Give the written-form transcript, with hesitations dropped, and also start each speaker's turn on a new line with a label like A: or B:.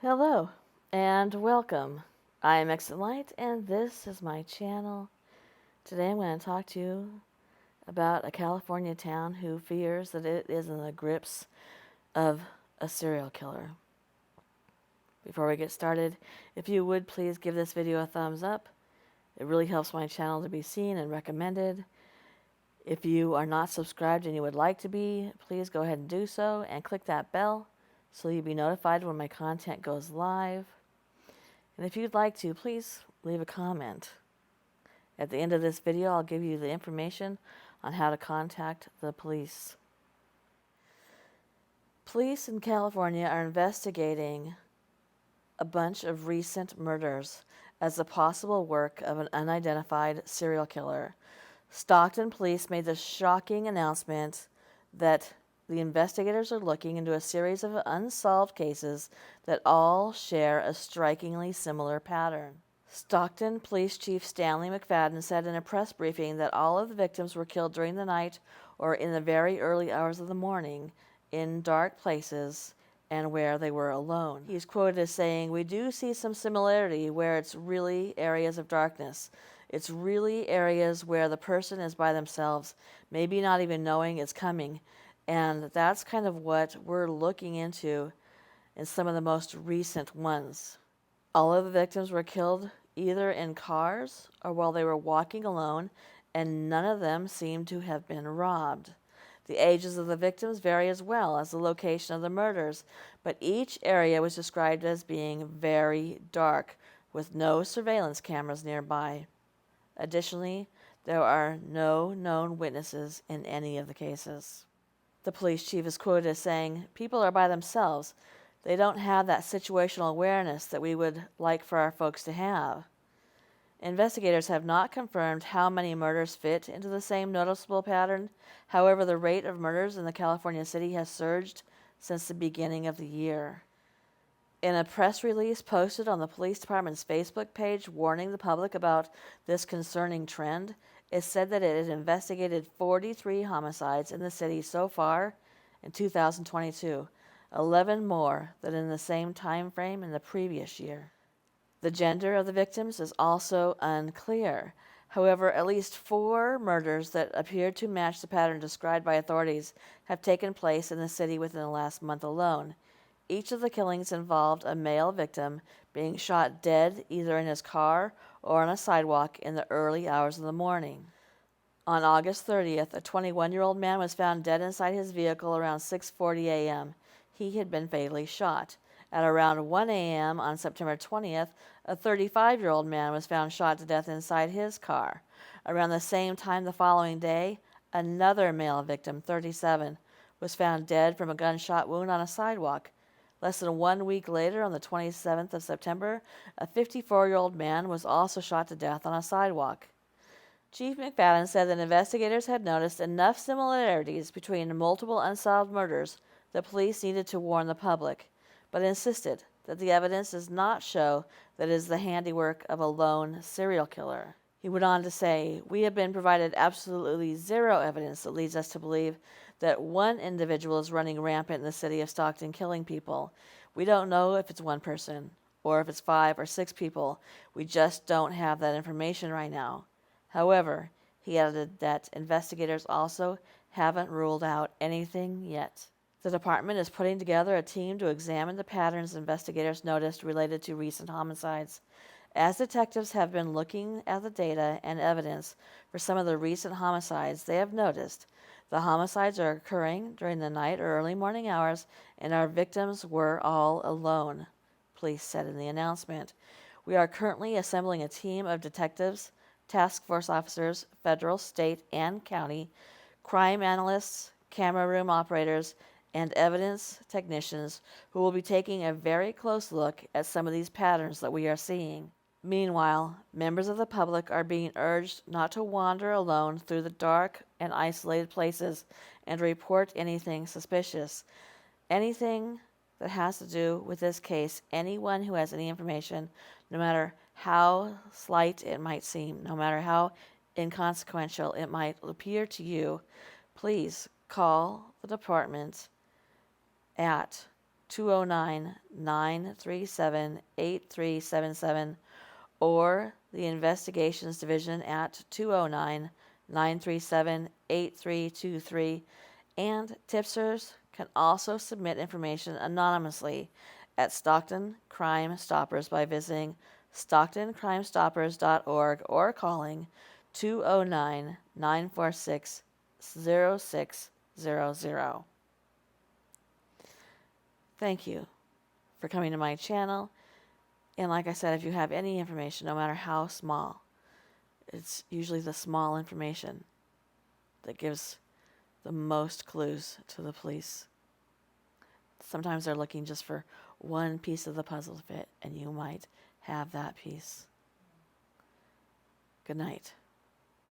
A: Hello and welcome. I am Exit Light and this is my channel. Today I'm going to talk to you about a California town who fears that it is in the grips of a serial killer. Before we get started, if you would please give this video a thumbs up. It really helps my channel to be seen and recommended. If you are not subscribed and you would like to be, please go ahead and do so and click that bell so you'll be notified when my content goes live. And if you'd like to, please leave a comment. At the end of this video, I'll give you the information on how to contact the police. Police in California are investigating a bunch of recent murders as the possible work of an unidentified serial killer. Stockton police made the shocking announcement that the investigators are looking into a series of unsolved cases that all share a strikingly similar pattern. Stockton Police Chief Stanley McFadden said in a press briefing that all of the victims were killed during the night or in the very early hours of the morning in dark places and where they were alone. He's quoted as saying, "We do see some similarity where it's really areas of darkness. It's really areas where the person is by themselves, maybe not even knowing it's coming. And that's kind of what we're looking into in some of the most recent ones." All of the victims were killed either in cars or while they were walking alone, and none of them seemed to have been robbed. The ages of the victims vary as well as the location of the murders, but each area was described as being very dark, with no surveillance cameras nearby. Additionally, there are no known witnesses in any of the cases. The police chief is quoted as saying, "People are by themselves. They don't have that situational awareness that we would like for our folks to have." Investigators have not confirmed how many murders fit into the same noticeable pattern. However, the rate of murders in the California city has surged since the beginning of the year. In a press release posted on the police department's Facebook page warning the public about this concerning trend, it said that it had investigated 43 homicides in the city so far in 2022, 11 more than in the same time frame in the previous year. The gender of the victims is also unclear. However, at least 4 murders that appear to match the pattern described by authorities have taken place in the city within the last month alone. Each of the killings involved a male victim being shot dead either in his car or on a sidewalk in the early hours of the morning. On August 30th, a 21-year-old man was found dead inside his vehicle around 6:40 a.m. He had been fatally shot. At around 1 a.m. on September 20th, a 35-year-old man was found shot to death inside his car. Around the same time the following day, another male victim, 37, was found dead from a gunshot wound on a sidewalk. Less than 1 week later, on the 27th of September, a 54-year-old man was also shot to death on a sidewalk. Chief McFadden said that investigators had noticed enough similarities between multiple unsolved murders that police needed to warn the public, but insisted that the evidence does not show that it is the handiwork of a lone serial killer. He went on to say, "We have been provided absolutely zero evidence that leads us to believe that one individual is running rampant in the city of Stockton killing people. We don't know if it's one person or if it's 5 or 6 people. We just don't have that information right now." However, he added that investigators also haven't ruled out anything yet. The department is putting together a team to examine the patterns investigators noticed related to recent homicides. As detectives have been looking at the data and evidence for some of the recent homicides, they have noticed the homicides are occurring during the night or early morning hours, and our victims were all alone, police said in the announcement. "We are currently assembling a team of detectives, task force officers, federal, state, and county, crime analysts, camera room operators, and evidence technicians who will be taking a very close look at some of these patterns that we are seeing." Meanwhile, members of the public are being urged not to wander alone through the dark and isolated places and report anything suspicious. Anything that has to do with this case, anyone who has any information, no matter how slight it might seem, no matter how inconsequential it might appear to you, please call the department at 209-937-8377 or the Investigations Division at 209-937-8323. And tipsters can also submit information anonymously at Stockton Crime Stoppers by visiting stocktoncrimestoppers.org or calling 209-946-0600. Thank you for coming to my channel. And like I said, if you have any information, no matter how small, it's usually the small information that gives the most clues to the police. Sometimes they're looking just for one piece of the puzzle to fit, and you might have that piece. Good night.